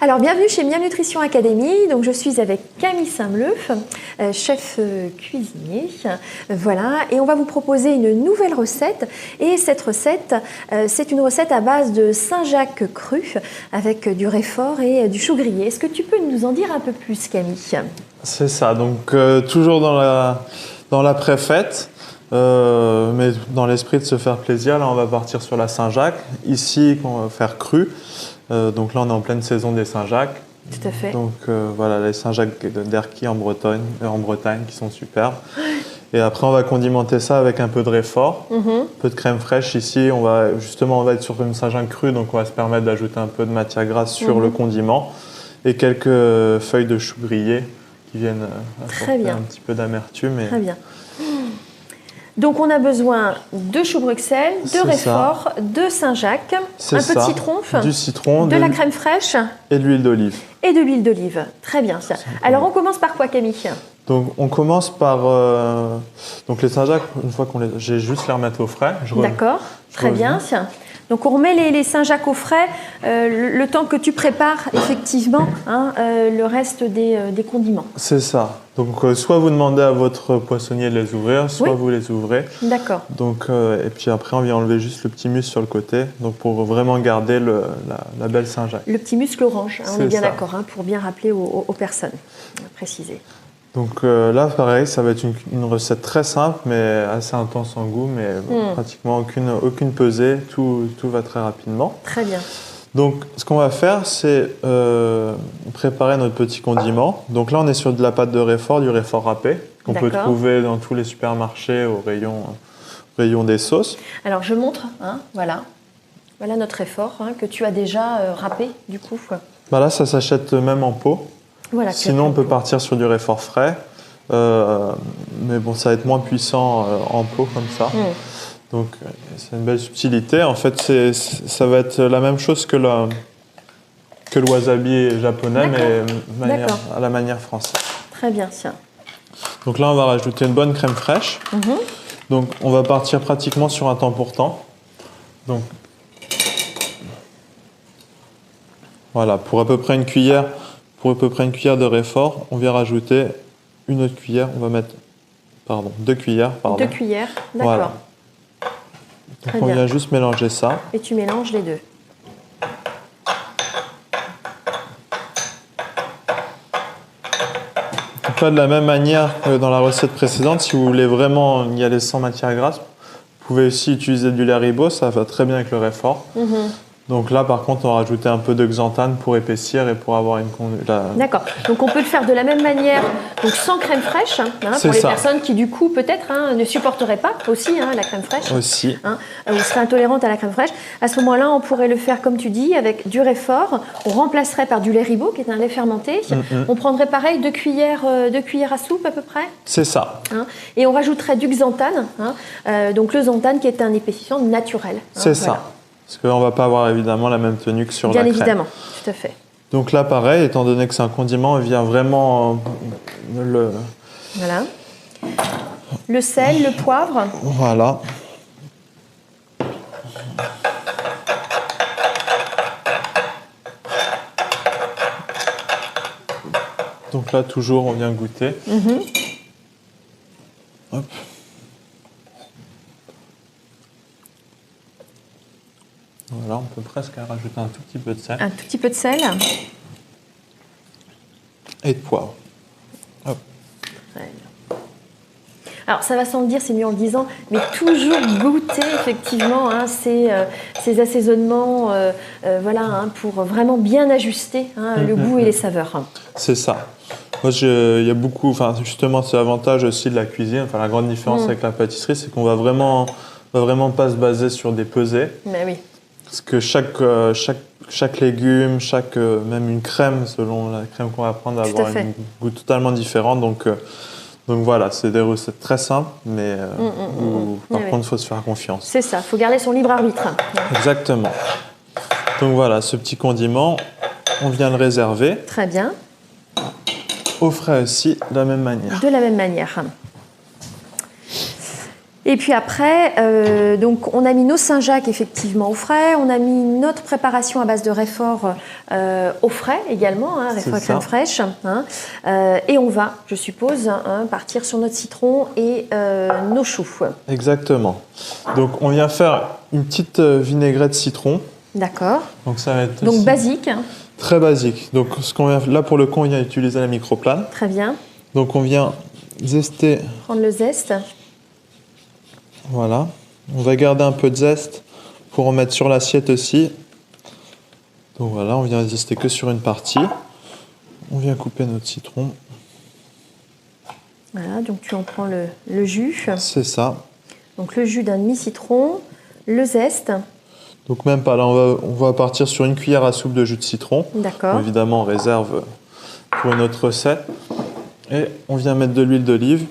Alors, bienvenue chez Miam Nutrition Academy. Donc, je suis avec Camille Saint-Mleuf, chef cuisinier. Voilà, et on va vous proposer une nouvelle recette. Et cette recette, c'est une recette à base de Saint-Jacques cru avec du raifort et du chou grillé. Est-ce que tu peux nous en dire un peu plus, Camille? C'est ça. Donc, toujours dans la pré-fête. Mais dans l'esprit de se faire plaisir, là on va partir sur la Saint-Jacques. Ici, on va faire cru. Donc là on est en pleine saison des Saint-Jacques. Tout à fait. Donc voilà, les Saint-Jacques d'Erquy en Bretagne qui sont superbes. Et après on va condimenter ça avec un peu de raifort, un peu de crème fraîche. Ici on va être sur une Saint-Jacques crue, donc on va se permettre d'ajouter un peu de matière grasse sur le condiment et quelques feuilles de chou grillé qui viennent apporter un petit peu d'amertume. Très bien. Donc on a besoin de chou Bruxelles, de raifort, de Saint-Jacques, un peu de citron, du citron, de la crème fraîche et de l'huile d'olive. Et de l'huile d'olive. Très bien. Alors on commence par quoi, Camille? Donc on commence par donc les Saint-Jacques, une fois j'ai juste les remettre au frais. D'accord, très bien. Donc on remet les Saint-Jacques au frais le temps que tu prépares effectivement le reste des condiments. C'est ça. Donc soit vous demandez à votre poissonnier de les ouvrir, soit vous les ouvrez. D'accord. Donc et puis après on vient enlever juste le petit muscle sur le côté, donc pour vraiment garder la belle Saint-Jacques. Le petit muscle orange, on est bien d'accord, pour bien rappeler aux personnes, préciser. Donc là, pareil, ça va être une recette très simple, mais assez intense en goût, mais pratiquement aucune pesée, tout va très rapidement. Très bien. Donc, ce qu'on va faire, c'est préparer notre petit condiment. Donc là, on est sur de la pâte de raifort, du raifort râpé, qu'on peut trouver dans tous les supermarchés au rayon des sauces. Alors, je montre, voilà. Voilà notre raifort que tu as déjà râpé, du coup. Bah là, ça s'achète même en pot. Voilà, sinon, on peut partir sur du raifort frais, mais bon, ça va être moins puissant en pot comme ça. Donc, c'est une belle subtilité. En fait, ça va être la même chose que le wasabi japonais, mais à la manière française. Très bien, tiens. Donc là, on va rajouter une bonne crème fraîche. Donc, on va partir pratiquement sur un temps pour temps. Donc, voilà, pour à peu près une cuillère de raifort, on vient rajouter une autre cuillère. On va mettre, 2 cuillères. 2 cuillères, d'accord. Voilà. Donc on vient juste mélanger ça. Et tu mélanges les deux. Donc là, de la même manière que dans la recette précédente, si vous voulez vraiment y aller sans matière grasse, vous pouvez aussi utiliser du lait ribot, ça va très bien avec le raifort. Donc là, par contre, on va rajouter un peu de xanthane pour épaissir et pour avoir D'accord. Donc on peut le faire de la même manière, donc sans crème fraîche, pour les personnes qui du coup peut-être ne supporteraient pas aussi la crème fraîche. Aussi. Ou seraient intolérantes à la crème fraîche. À ce moment-là, on pourrait le faire comme tu dis, avec du raifort. On remplacerait par du lait ribot, qui est un lait fermenté. On prendrait pareil 2 cuillères à soupe à peu près. C'est ça. Et on rajouterait du xanthane. Donc le xanthane qui est un épaississant naturel. C'est ça. Parce qu'on ne va pas avoir évidemment la même tenue que sur la crème. Bien évidemment, tout à fait. Donc là, pareil, étant donné que c'est un condiment, il vient vraiment Voilà. Le sel, le poivre. Voilà. Donc là, toujours, on vient goûter. Hop. Voilà, on peut presque rajouter un tout petit peu de sel. Un tout petit peu de sel. Et de poivre. Hop. Alors, ça va sans le dire, c'est mieux en le disant, mais toujours goûter effectivement ces assaisonnements pour vraiment bien ajuster le goût et les saveurs. C'est ça. Moi, il y a beaucoup, justement, c'est l'avantage aussi de la cuisine. La grande différence avec la pâtisserie, c'est qu'on va vraiment pas se baser sur des pesées. Mais oui. Parce que chaque légume, même une crème, selon la crème qu'on va prendre, va avoir un goût totalement différent. Donc voilà, c'est des recettes très simples, mais par contre, il faut se faire confiance. C'est ça, il faut garder son libre arbitre. Exactement. Donc voilà, ce petit condiment, on vient le réserver. Très bien. Au frais aussi, de la même manière. De la même manière. Et puis après, donc on a mis nos Saint-Jacques effectivement au frais, on a mis notre préparation à base de réfort au frais également, hein, réfort crème fraîche. Hein, et on va, je suppose, hein, partir sur notre citron et nos choux. Exactement. Donc on vient faire une petite vinaigrette citron. D'accord. Donc ça va être donc basique. Très basique. Donc ce qu'on vient, là pour le coup, on vient utiliser la microplane. Très bien. Donc on vient zester. Prendre le zeste. Voilà. On va garder un peu de zeste pour en mettre sur l'assiette aussi. Donc voilà, on vient zester que sur une partie. On vient couper notre citron. Voilà, donc tu en prends le jus. C'est ça. Donc le jus d'un demi-citron, le zeste. Donc même pas, là on va partir sur une cuillère à soupe de jus de citron. D'accord. Évidemment, on réserve pour une autre recette. Et on vient mettre de l'huile d'olive.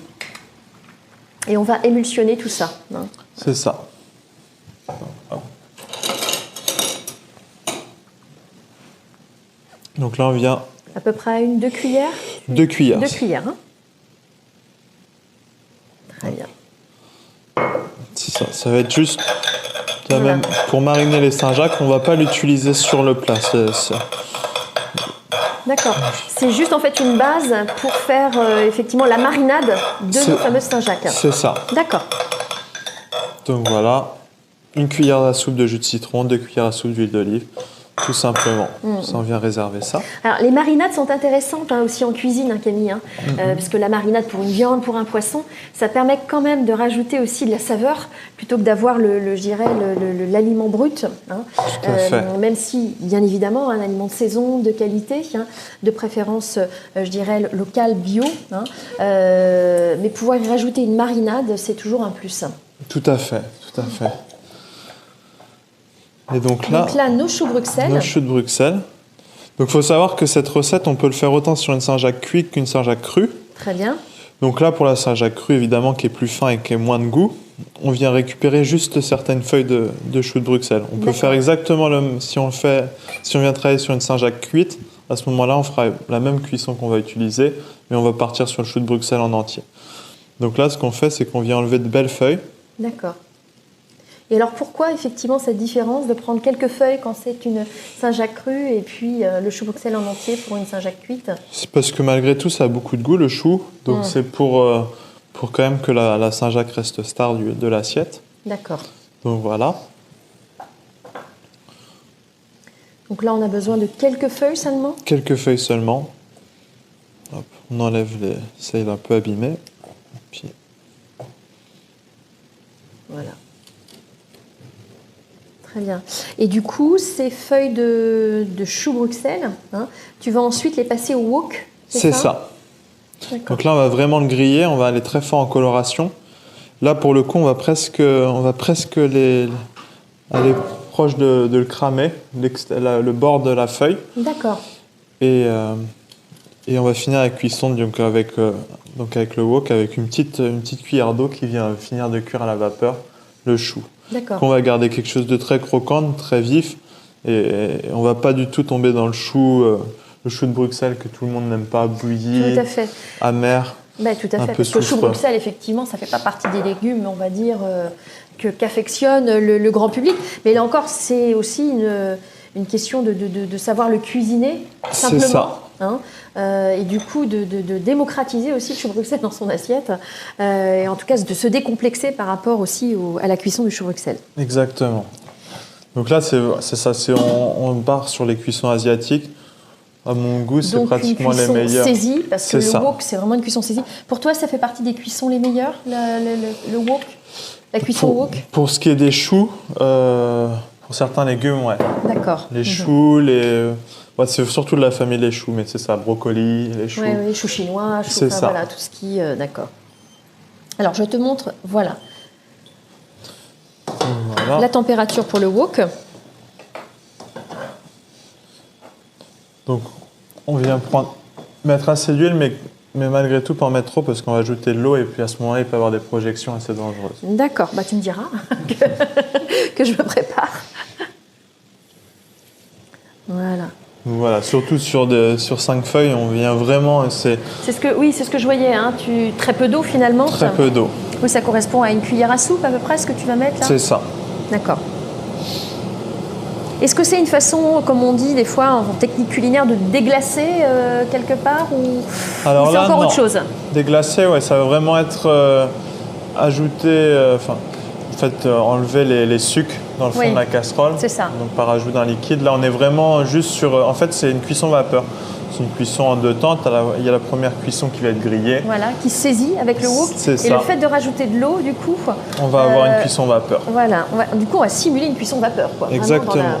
Et on va émulsionner tout ça. Hein. C'est ça. Donc là, on vient... À peu près 2 cuillères 2 cuillères. 2 cuillères. Hein. Très bien. C'est ça. Ça va être juste... Même pour mariner les Saint-Jacques, on ne va pas l'utiliser sur le plat. D'accord. C'est juste en fait une base pour faire effectivement la marinade de nos fameuses Saint-Jacques. C'est ça. D'accord. Donc voilà, une cuillère à soupe de jus de citron, 2 cuillères à soupe d'huile d'olive, tout simplement. Ça, on vient réserver ça. Alors les marinades sont intéressantes hein, aussi en cuisine, hein, Camille, hein, parce que la marinade pour une viande, pour un poisson, ça permet quand même de rajouter aussi de la saveur plutôt que d'avoir je dirais l'aliment brut. Hein, tout à fait. Même si, bien évidemment, un aliment de saison, de qualité, hein, de préférence, je dirais local, bio, hein, mais pouvoir y rajouter une marinade, c'est toujours un plus. Tout à fait, tout à fait. Et donc là, nos choux Bruxelles. Nos choux de Bruxelles. Donc il faut savoir que cette recette, on peut le faire autant sur une Saint-Jacques cuite qu'une Saint-Jacques crue. Très bien. Donc là, pour la Saint-Jacques crue, évidemment, qui est plus fin et qui a moins de goût, on vient récupérer juste certaines feuilles de choux de Bruxelles. On peut faire exactement si on vient travailler sur une Saint-Jacques cuite, à ce moment-là, on fera la même cuisson qu'on va utiliser, mais on va partir sur le chou de Bruxelles en entier. Donc là, ce qu'on fait, c'est qu'on vient enlever de belles feuilles. D'accord. Et alors pourquoi effectivement cette différence de prendre quelques feuilles quand c'est une Saint-Jacques crue et puis le chou Bruxelles en entier pour une Saint-Jacques cuite? C'est parce que malgré tout, ça a beaucoup de goût le chou. Donc c'est pour quand même que la Saint-Jacques reste star de l'assiette. D'accord. Donc voilà. Donc là, on a besoin de quelques feuilles seulement? Quelques feuilles seulement. Hop, on enlève celles un peu abîmées. Puis... Voilà. Très bien. Et du coup, ces feuilles de chou Bruxelles, hein, tu vas ensuite les passer au wok? C'est ça. Donc là, on va vraiment le griller. On va aller très fort en coloration. Là, pour le coup, on va presque aller proche de le cramer, le bord de la feuille. D'accord. Et on va finir la cuisson donc avec le wok, avec une petite cuillère d'eau qui vient finir de cuire à la vapeur le chou. D'accord. On va garder quelque chose de très croquant, de très vif, et on va pas du tout tomber dans le chou de Bruxelles que tout le monde n'aime pas, bouilli, tout à fait. amer. Ben, tout à fait. Parce que le chou Bruxelles, effectivement, ça fait pas partie des légumes, on va dire, qu'affectionne le grand public. Mais là encore, c'est aussi une question de savoir le cuisiner simplement. C'est ça. Hein, et du coup de démocratiser aussi le chou Bruxelles dans son assiette et en tout cas de se décomplexer par rapport aussi à la cuisson du chou Bruxelles. Exactement. Donc là c'est ça, on part sur les cuissons asiatiques. À mon goût, c'est pratiquement les meilleurs. Saisie, parce que le wok c'est vraiment une cuisson saisie. Pour toi, ça fait partie des cuissons les meilleures, le wok, la cuisson wok? Pour ce qui est des choux, pour certains légumes, ouais. D'accord. Les choux, c'est surtout de la famille des choux, mais c'est ça, brocoli, les choux. Oui, choux chinois, c'est ça. Voilà, tout ce qui... d'accord. Alors, je te montre, voilà. La température pour le wok. Donc, on vient mettre assez d'huile, mais malgré tout, pas en mettre trop, parce qu'on va ajouter de l'eau, et puis à ce moment-là, il peut y avoir des projections assez dangereuses. D'accord, tu me diras que je me prépare. Voilà. Donc voilà, surtout sur 5 feuilles, on vient vraiment... Oui, c'est ce que je voyais. Hein. Très peu d'eau finalement. Très peu d'eau. Oui, ça correspond à une cuillère à soupe à peu près ce que tu vas mettre là. C'est ça. D'accord. Est-ce que c'est une façon, comme on dit des fois en technique culinaire, de déglacer quelque part ou c'est encore autre chose? Déglacer, ouais, ça va vraiment être ajouter, enlever les sucres dans le fond de la casserole. C'est ça. Donc par ajout d'un liquide. Là, on est vraiment juste sur... En fait, c'est une cuisson vapeur. C'est une cuisson en 2 temps. Il y a la première cuisson qui va être grillée. Voilà, qui se saisit avec le wok. C'est ça. Et le fait de rajouter de l'eau, du coup... On va avoir une cuisson vapeur. Voilà. Du coup, on va simuler une cuisson vapeur, quoi. Exactement.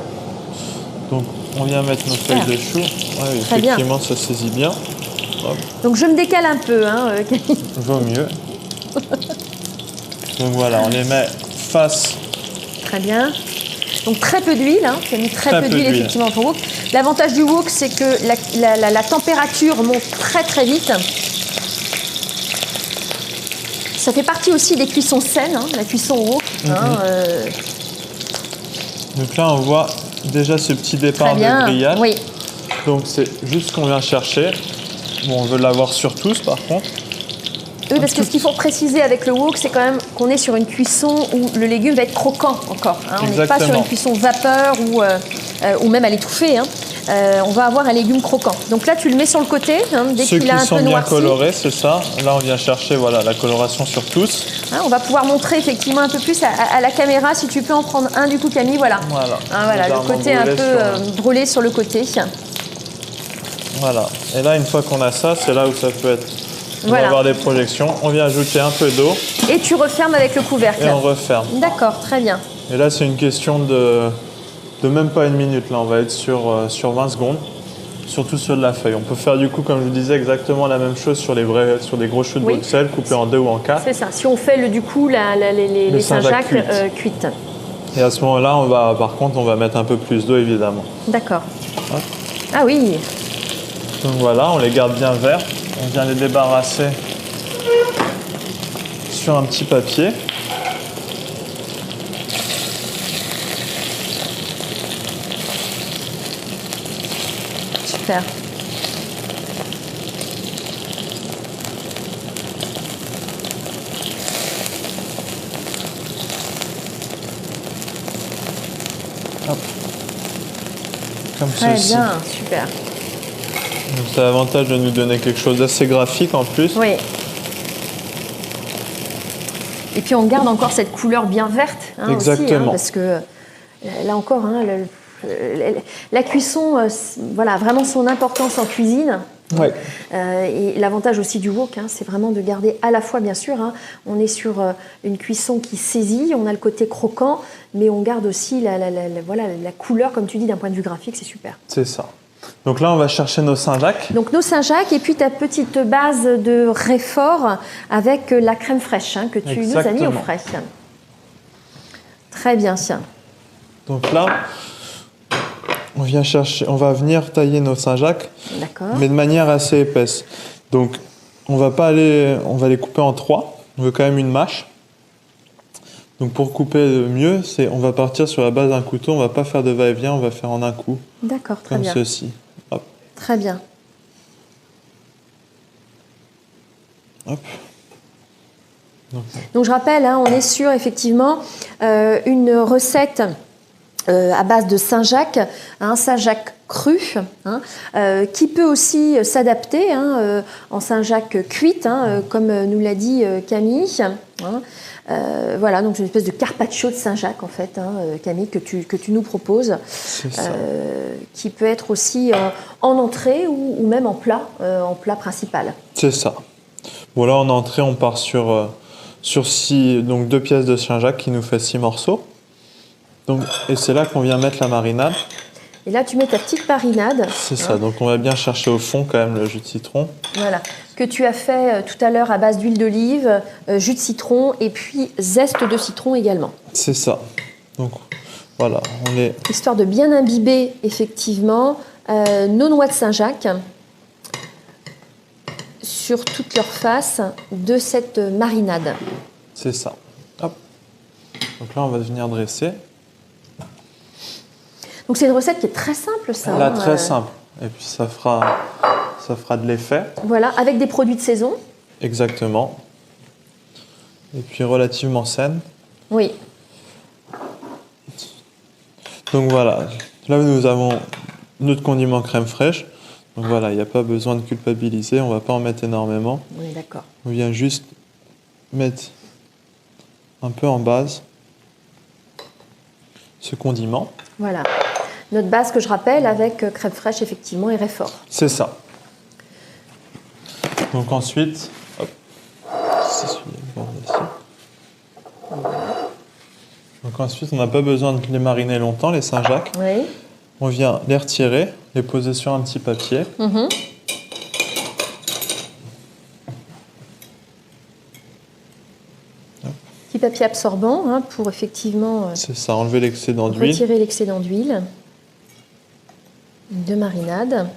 Donc, on vient mettre nos feuilles de chou. Ouais, effectivement, ça saisit bien. Hop. Donc, je me décale un peu, hein, Camille. Vaut mieux. Donc voilà, on les met face. Très bien. Donc très peu d'huile, hein. Tu as mis très peu d'huile effectivement dans ton wok. L'avantage du wok, c'est que la température monte très très vite. Ça fait partie aussi des cuissons saines, hein, la cuisson au wok. Donc là, on voit déjà ce petit départ de grillage. Oui. Donc c'est juste ce qu'on vient chercher. Bon, on veut l'avoir sur tous par contre. Oui, parce que ce qu'il faut préciser avec le wok, c'est quand même qu'on est sur une cuisson où le légume va être croquant encore. Hein. On n'est pas sur une cuisson vapeur ou même à l'étouffer. Hein. On va avoir un légume croquant. Donc là, tu le mets sur le côté, hein, dès qu'il a un peu noirci. Ceux qui sont bien colorés, c'est ça. Là, on vient chercher la coloration sur tous. Hein, on va pouvoir montrer effectivement un peu plus à la caméra. Si tu peux en prendre un du coup, Camille, voilà. Voilà, le côté un peu brûlé sur le côté. Voilà. Et là, une fois qu'on a ça, c'est là où ça peut être... On va avoir des projections. On vient ajouter un peu d'eau. Et tu refermes avec le couvercle. Et on referme. D'accord, très bien. Et là, c'est une question de même pas 1 minute. Là, on va être sur 20 secondes, surtout sur de la feuille. On peut faire du coup, comme je vous disais, exactement la même chose sur des gros choux de Bruxelles, coupés en 2 ou en 4. C'est ça. Si on fait les Saint-Jacques cuites. Et à ce moment-là, par contre, on va mettre un peu plus d'eau, évidemment. D'accord. Ah oui. Donc voilà, on les garde bien verts. On vient les débarrasser sur un petit papier. Super. Hop. Comme Très ceci. bien, super. Donc ça a l'avantage de nous donner quelque chose d'assez graphique en plus. Oui. Et puis on garde encore cette couleur bien verte. Hein, exactement. Aussi, hein, parce que là encore, hein, la cuisson, voilà, vraiment son importance en cuisine. Ouais. Et l'avantage aussi du wok, hein, c'est vraiment de garder à la fois, bien sûr, hein, on est sur une cuisson qui saisit, on a le côté croquant, mais on garde aussi la couleur, comme tu dis, d'un point de vue graphique, c'est super. C'est ça. Donc là, on va chercher nos Saint-Jacques. Donc nos Saint-Jacques et puis ta petite base de réfort avec la crème fraîche hein, que tu nous as mis au frais. Très bien, tiens. Donc là, on va venir tailler nos Saint-Jacques, mais de manière assez épaisse. Donc on va les couper en 3. On veut quand même une mâche. Donc pour couper mieux, on va partir sur la base d'un couteau, on ne va pas faire de va-et-vient, on va faire en un coup. D'accord, très bien. Comme ceci. Hop. Très bien. Hop. Donc je rappelle, hein, on est sur effectivement une recette à base de Saint-Jacques, un Saint-Jacques cru, hein, qui peut aussi s'adapter hein, en Saint-Jacques cuite, hein, comme nous l'a dit Camille. Hein. Voilà, donc c'est une espèce de carpaccio de Saint-Jacques en fait, hein, Camille, que tu nous proposes, qui peut être aussi en entrée ou même en plat principal. C'est ça. Bon là en entrée, on part sur 2 pièces de Saint-Jacques qui nous fait 6 morceaux. Donc, et c'est là qu'on vient mettre la marinade. Et là, tu mets ta petite marinade. C'est ça, donc on va bien chercher au fond quand même le jus de citron. Voilà, que tu as fait tout à l'heure à base d'huile d'olive, jus de citron et puis zeste de citron également. C'est ça. Donc voilà, histoire de bien imbiber effectivement nos noix de Saint-Jacques sur toute leur face de cette marinade. C'est ça. Hop. Donc là, on va venir dresser. Donc c'est une recette qui est très simple, ça. Là, très simple. Et puis ça fera de l'effet. Voilà, avec des produits de saison. Exactement. Et puis relativement saine. Oui. Donc voilà, là nous avons notre condiment crème fraîche. Donc voilà, il n'y a pas besoin de culpabiliser, on ne va pas en mettre énormément. On est d'accord. On vient juste mettre un peu en base ce condiment. Voilà. Notre base que je rappelle avec crème fraîche effectivement et réfort. C'est ça. Donc ensuite, hop, donc ensuite on n'a pas besoin de les mariner longtemps, les Saint-Jacques. Oui. On vient les retirer, les poser sur un petit papier. Petit papier absorbant hein, pour effectivement C'est ça, enlever l'excédent d'huile. retirer l'excédent d'huile de marinade.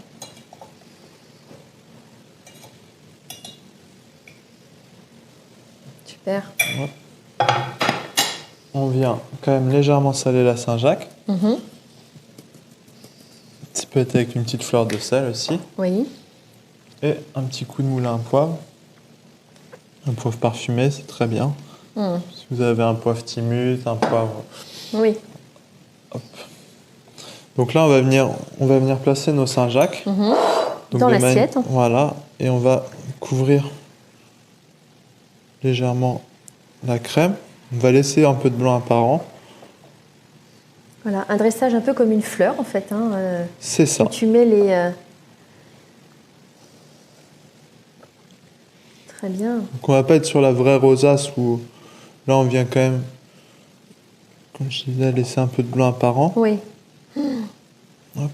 Super. Hop. On vient quand même légèrement saler la Saint-Jacques. Ça peut être avec une petite fleur de sel aussi. Oui. Et un petit coup de moulin à poivre. Un poivre parfumé, c'est très bien. Si vous avez un poivre timut, un poivre... Oui. Hop. Donc là, on va venir placer nos Saint-Jacques. Donc Dans l'assiette. Voilà. Et on va couvrir légèrement la crème. On va laisser un peu de blanc apparent. Voilà, un dressage un peu comme une fleur en fait. Hein, c'est ça. où tu mets les... Très bien. Donc on va pas être sur la vraie rosace où là on vient quand même, comme je disais, laisser un peu de blanc apparent. Oui. Hop.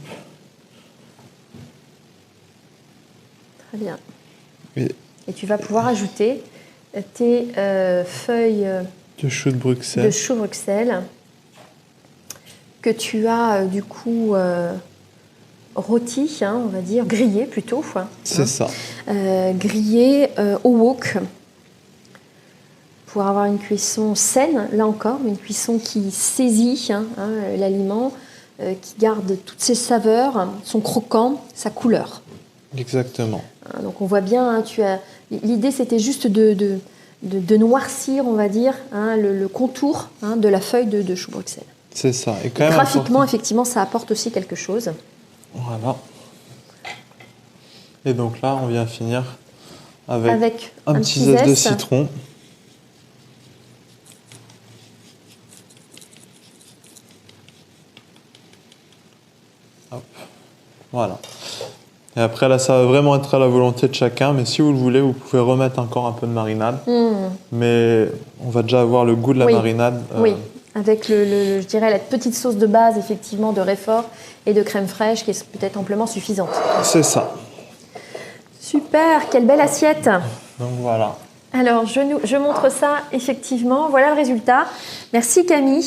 Très bien. Et tu vas pouvoir ajouter tes feuilles de chou de Bruxelles. De chou Bruxelles que tu as du coup rôti, hein, on va dire, grillé plutôt. C'est ça. Grillé au wok pour avoir une cuisson saine, là encore, une cuisson qui saisit l'aliment, qui garde toutes ses saveurs, son croquant, sa couleur. Exactement. Donc on voit bien, l'idée c'était juste de noircir, on va dire, le contour de la feuille de chou Bruxelles. C'est ça. Et quand même graphiquement, effectivement, ça apporte aussi quelque chose. Voilà. Et donc là, on vient finir avec un petit zeste de citron. Hop. Voilà. Et après, là, ça va vraiment être à la volonté de chacun. Mais si vous le voulez, vous pouvez remettre encore un peu de marinade. Mais on va déjà avoir le goût de la marinade. Oui, avec je dirais la petite sauce de base, effectivement, de réfort et de crème fraîche qui est peut-être amplement suffisante. C'est ça. Super, quelle belle assiette. Donc voilà. Alors, je montre ça, effectivement. Voilà le résultat. Merci Camille.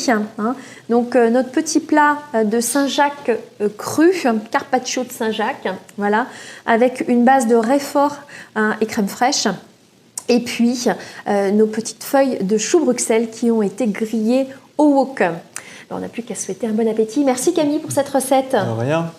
Donc, notre petit plat de Saint-Jacques cru, carpaccio de Saint-Jacques, voilà, avec une base de réfort et crème fraîche. Et puis, nos petites feuilles de chou Bruxelles qui ont été grillées au wok. On n'a plus qu'à souhaiter un bon appétit. Merci Camille pour cette recette. De rien.